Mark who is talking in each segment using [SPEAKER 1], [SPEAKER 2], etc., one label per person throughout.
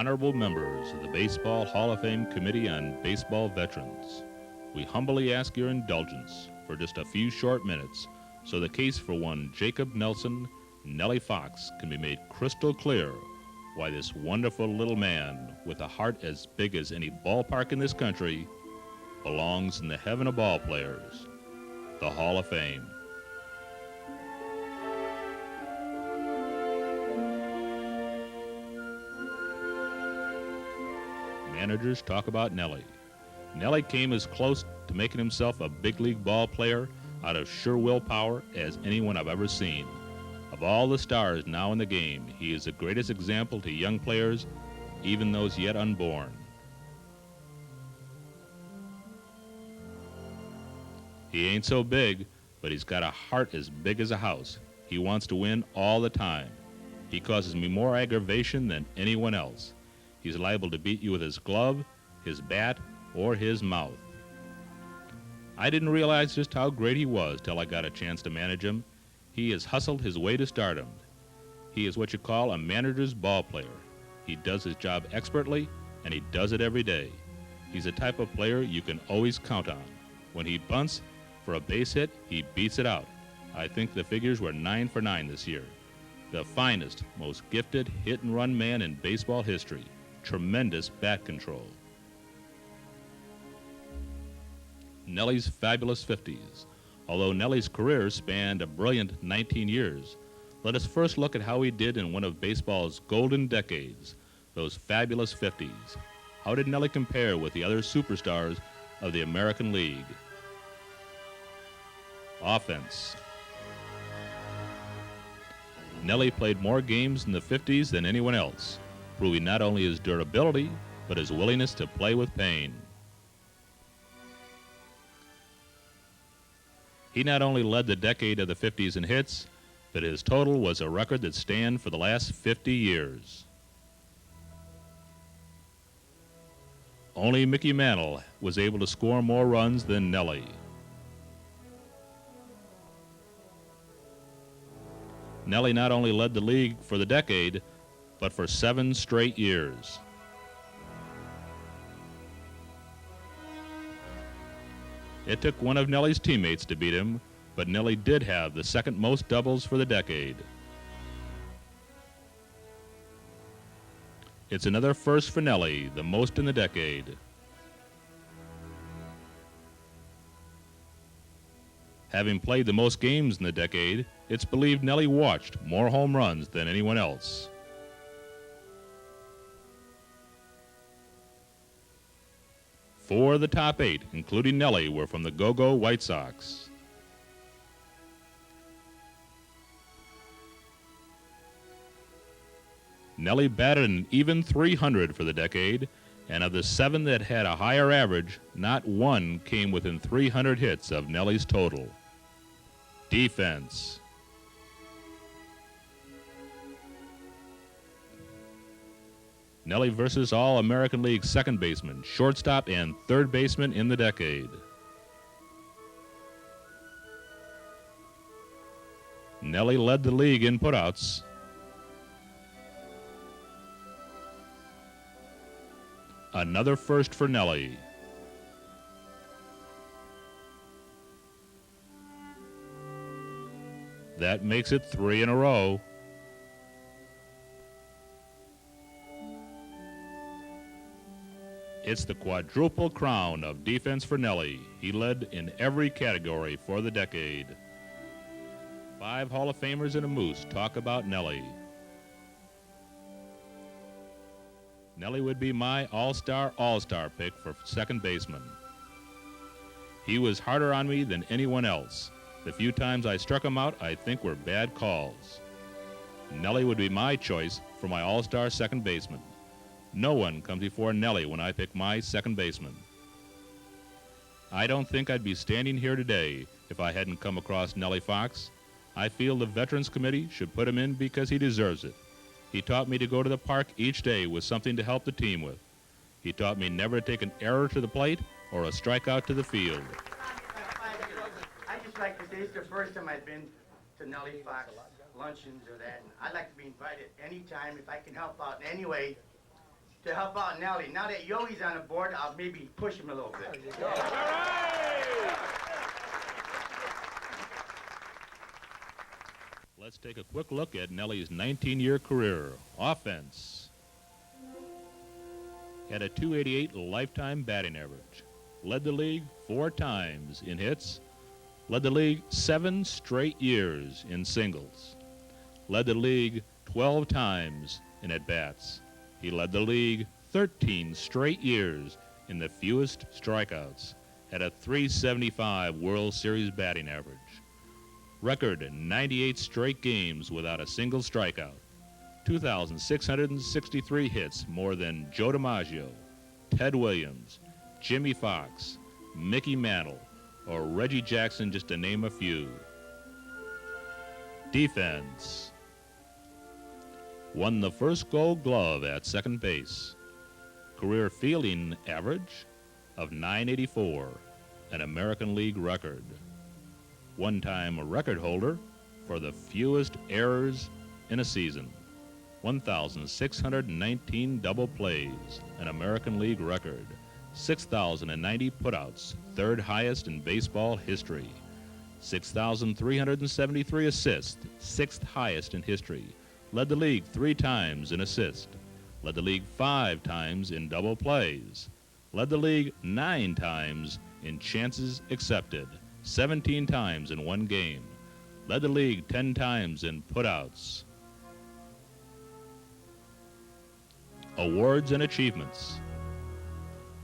[SPEAKER 1] Honorable members of the Baseball Hall of Fame Committee on Baseball Veterans, we humbly ask your indulgence for just a few short minutes so the case for one Jacob Nelson, Nellie Fox, can be made crystal clear why this wonderful little man with a heart as big as any ballpark in this country belongs in the heaven of ball players, the Hall of Fame. Managers talk about Nellie. Nellie came as close to making himself a big league ball player out of sure willpower as anyone I've ever seen. Of all the stars now in the game, he is the greatest example to young players, even those yet unborn. He ain't so big, but he's got a heart as big as a house. He wants to win all the time. He causes me more aggravation than anyone else. He's liable to beat you with his glove, his bat, or his mouth. I didn't realize just how great he was till I got a chance to manage him. He has hustled his way to stardom. He is what you call a manager's ball player. He does his job expertly, and he does it every day. He's the type of player you can always count on. When he bunts for a base hit, he beats it out. I think the figures were 9 for 9 this year. The finest, most gifted hit-and-run man in baseball history. Tremendous bat control. Nellie's fabulous 50s. Although Nellie's career spanned a brilliant 19 years, let us first look at how he did in one of baseball's golden decades, those fabulous 50s. How did Nellie compare with the other superstars of the American League? Offense. Nellie played more games in the 50s than anyone else, proving not only his durability, but his willingness to play with pain. He not only led the decade of the 50s in hits, but his total was a record that stands for the last 50 years. Only Mickey Mantle was able to score more runs than Nellie. Nellie not only led the league for the decade, but for 7 straight years. It took one of Nellie's teammates to beat him, but Nellie did have the second most doubles for the decade. It's another first for Nellie, the most in the decade. Having played the most games in the decade, it's believed Nellie watched more home runs than anyone else. 4 of the top 8, including Nellie, were from the Go-Go White Sox. Nellie batted an even .300 for the decade, and of the 7 that had a higher average, not one came within 300 hits of Nellie's total. Defense. Nellie versus All-American League second baseman, shortstop, and third baseman in the decade. Nellie led the league in putouts. Another first for Nellie. That makes it 3 in a row. It's the quadruple crown of defense for Nellie. He led in every category for the decade. 5 Hall of Famers and a Moose talk about Nellie. Nellie would be my all-star pick for second baseman. He was harder on me than anyone else. The few times I struck him out, I think were bad calls. Nellie would be my choice for my all-star second baseman. No one comes before Nellie when I pick my second baseman. I don't think I'd be standing here today if I hadn't come across Nellie Fox. I feel the Veterans Committee should put him in because he deserves it. He taught me to go to the park each day with something to help the team with. He taught me never to take an error to the plate or a strikeout to the field.
[SPEAKER 2] I just like to say it's the first time I've been to Nellie Fox luncheons or that, and I'd like to be invited anytime if I can help out in any way. to help out Nellie. Now that Yogi's on the board, I'll maybe push him a little bit.
[SPEAKER 3] There you go.
[SPEAKER 4] All right!
[SPEAKER 1] Let's take a quick look at Nellie's 19-year career. Offense. Had a .288 lifetime batting average. Led the league 4 times in hits. Led the league 7 straight years in singles. Led the league 12 times in at-bats. He led the league 13 straight years in the fewest strikeouts. Had a .375 World Series batting average. Record 98 straight games without a single strikeout. 2,663 hits, more than Joe DiMaggio, Ted Williams, Jimmy Fox, Mickey Mantle, or Reggie Jackson, just to name a few. Defense. Won the first Gold Glove at second base. Career fielding average of .984, an American League record. One-time record holder for the fewest errors in a season. 1,619 double plays, an American League record. 6,090 putouts, third highest in baseball history. 6,373 assists, sixth highest in history. Led the league 3 times in assists. Led the league 5 times in double plays. Led the league 9 times in chances accepted, 17 times in one game. Led the league 10 times in putouts. Awards and achievements.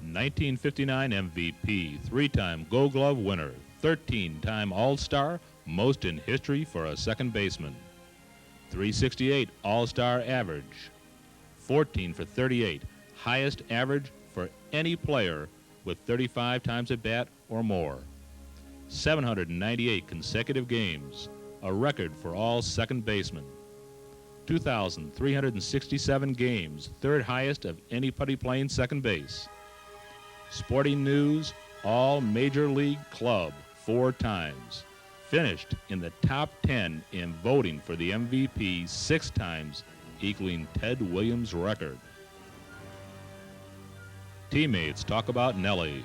[SPEAKER 1] 1959 MVP, 3-time Gold Glove winner, 13-time All-Star, most in history for a second baseman. 368 All-Star average, 14 for 38, highest average for any player with 35 times at bat or more. 798 consecutive games, a record for all second basemen. 2,367 games, third highest of anybody playing second base. Sporting News All Major League Club 4 times. Finished in the top 10 in voting for the MVP 6 times, equaling Ted Williams' record. Teammates talk about Nellie.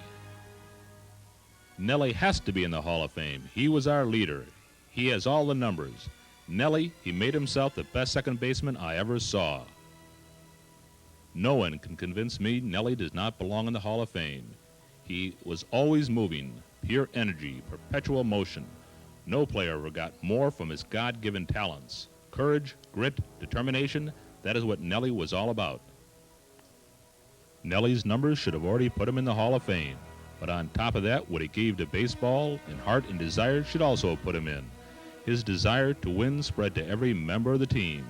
[SPEAKER 1] Nellie has to be in the Hall of Fame. He was our leader. He has all the numbers. Nellie, he made himself the best second baseman I ever saw. No one can convince me Nellie does not belong in the Hall of Fame. He was always moving, pure energy, perpetual motion. No player ever got more from his God-given talents. Courage, grit, determination, that is what Nellie was all about. Nellie's numbers should have already put him in the Hall of Fame. But on top of that, what he gave to baseball in heart and desire should also have put him in. His desire to win spread to every member of the team.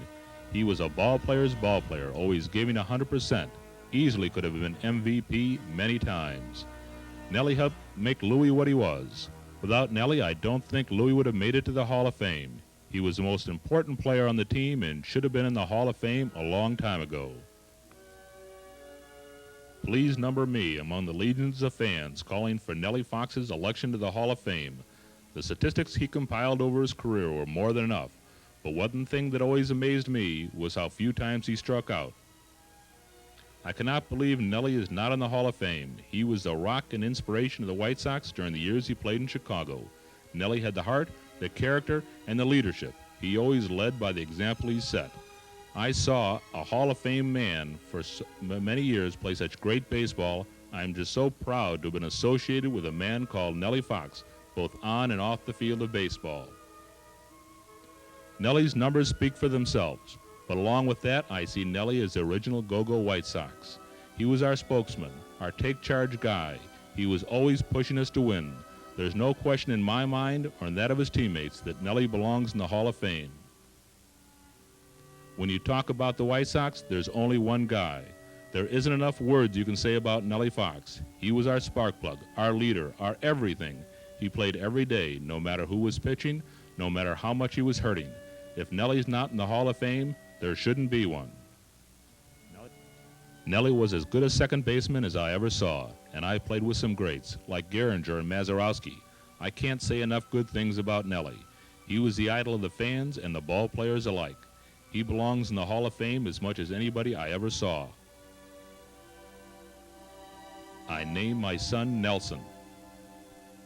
[SPEAKER 1] He was a ball player's ball player, always giving 100%. Easily could have been MVP many times. Nellie helped make Louis what he was. Without Nellie, I don't think Louis would have made it to the Hall of Fame. He was the most important player on the team and should have been in the Hall of Fame a long time ago. Please number me among the legions of fans calling for Nellie Fox's election to the Hall of Fame. The statistics he compiled over his career were more than enough, but one thing that always amazed me was how few times he struck out. I cannot believe Nellie is not in the Hall of Fame. He was the rock and inspiration of the White Sox during the years he played in Chicago. Nellie had the heart, the character, and the leadership. He always led by the example he set. I saw a Hall of Fame man for many years play such great baseball. I am just so proud to have been associated with a man called Nellie Fox, both on and off the field of baseball. Nellie's numbers speak for themselves, but along with that, I see Nellie as the original Go-Go White Sox. He was our spokesman, our take-charge guy. He was always pushing us to win. There's no question in my mind or in that of his teammates that Nellie belongs in the Hall of Fame. When you talk about the White Sox, there's only one guy. There isn't enough words you can say about Nellie Fox. He was our spark plug, our leader, our everything. He played every day, no matter who was pitching, no matter how much he was hurting. If Nellie's not in the Hall of Fame, there shouldn't be one. Nellie was as good a second baseman as I ever saw, and I played with some greats, like Gehringer and Mazeroski. I can't say enough good things about Nellie. He was the idol of the fans and the ball players alike. He belongs in the Hall of Fame as much as anybody I ever saw. I name my son Nelson.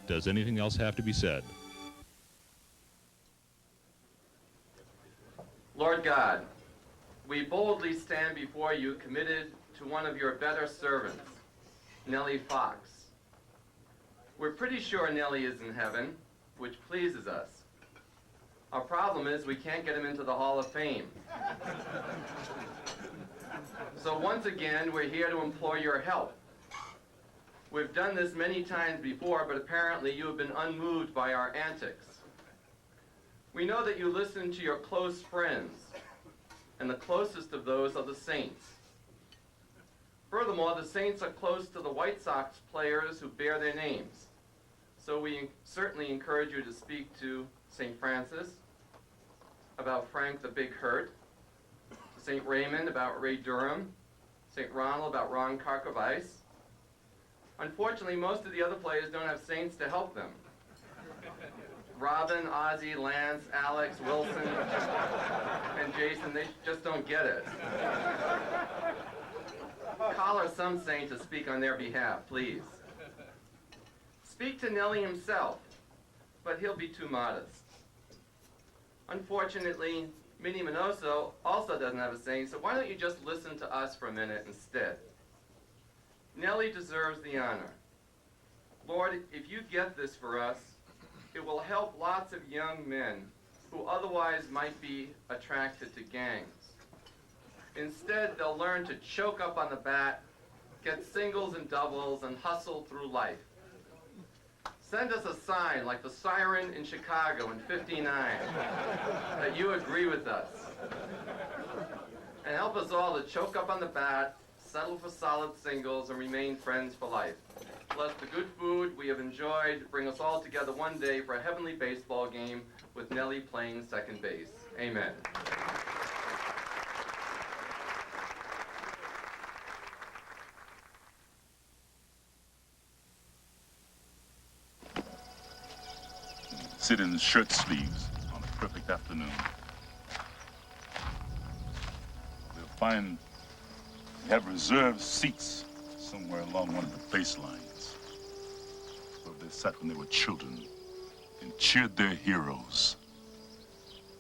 [SPEAKER 1] Does anything else have to be said?
[SPEAKER 3] Lord God, we boldly stand before you committed to one of your better servants, Nellie Fox. We're pretty sure Nellie is in heaven, which pleases us. Our problem is we can't get him into the Hall of Fame. So once again, we're here to implore your help. We've done this many times before, but apparently you have been unmoved by our antics. We know that you listen to your close friends, and the closest of those are the Saints. Furthermore, the Saints are close to the White Sox players who bear their names. So we certainly encourage you to speak to St. Francis about Frank the Big Hurt, St. Raymond about Ray Durham, St. Ronald about Ron Carcavice. Unfortunately, most of the other players don't have saints to help them. Robin, Ozzie, Lance, Alex, Wilson, and Jason, they just don't get it. Collar some saint to speak on their behalf, please. Speak to Nellie himself, but he'll be too modest. Unfortunately, Minnie Minoso also doesn't have a saint, so why don't you just listen to us for a minute instead? Nellie deserves the honor. Lord, if you get this for us, it will help lots of young men who otherwise might be attracted to gangs. Instead, they'll learn to choke up on the bat, get singles and doubles, and hustle through life. Send us a sign like the siren in Chicago in '59 that you agree with us. And help us all to choke up on the bat, settle for solid singles, and remain friends for life. Bless the good food we have enjoyed. Bring us all together one day for a heavenly baseball game with Nellie playing second base. Amen.
[SPEAKER 5] Sit in shirt sleeves on a perfect afternoon. We'll find we have reserved seats somewhere along one of the baselines where they sat when they were children and cheered their heroes.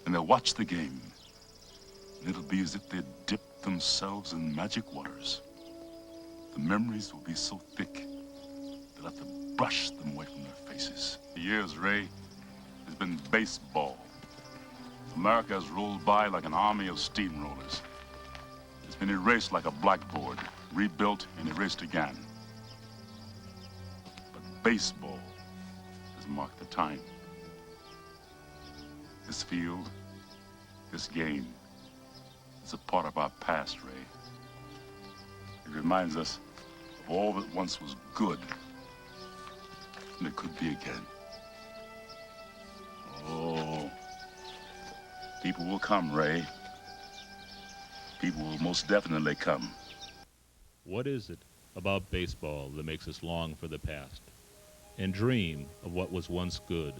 [SPEAKER 5] And they'll watch the game, and it'll be as if they'd dipped themselves in magic waters. The memories will be so thick, they'll have to brush them away from their faces. The years, Ray, has been baseball. America has rolled by like an army of steamrollers. It's been erased like a blackboard, rebuilt and erased again. But baseball has marked the time. This field, this game, is a part of our past, Ray. It reminds us of all that once was good, and it could be again. Oh, people will come, Ray. People will most definitely come.
[SPEAKER 1] What is it about baseball that makes us long for the past and dream of what was once good?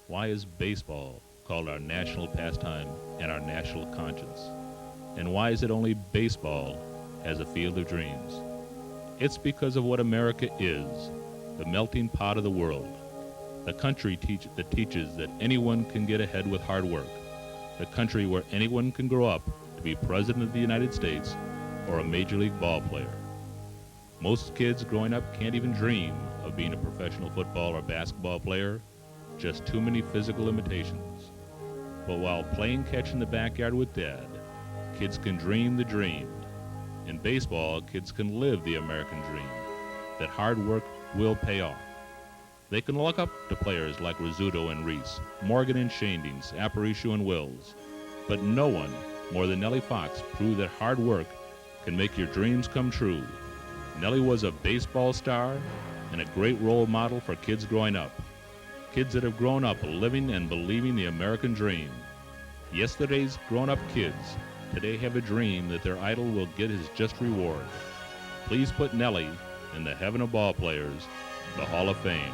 [SPEAKER 1] Why is baseball called our national pastime and our national conscience? And why is it only baseball has a field of dreams? It's because of what America is, the melting pot of the world. The country that teaches that anyone can get ahead with hard work. The country where anyone can grow up to be president of the United States or a major league ball player. Most kids growing up can't even dream of being a professional football or basketball player, just too many physical limitations. But while playing catch in the backyard with Dad, kids can dream the dream. In baseball, kids can live the American dream, that hard work will pay off. They can look up to players like Rizzuto and Reese, Morgan and Shandings, Aparicio and Wills. But no one more than Nellie Fox proved that hard work can make your dreams come true. Nellie was a baseball star and a great role model for kids growing up. Kids that have grown up living and believing the American dream. Yesterday's grown-up kids today have a dream that their idol will get his just reward. Please put Nellie in the heaven of ball players, the Hall of Fame.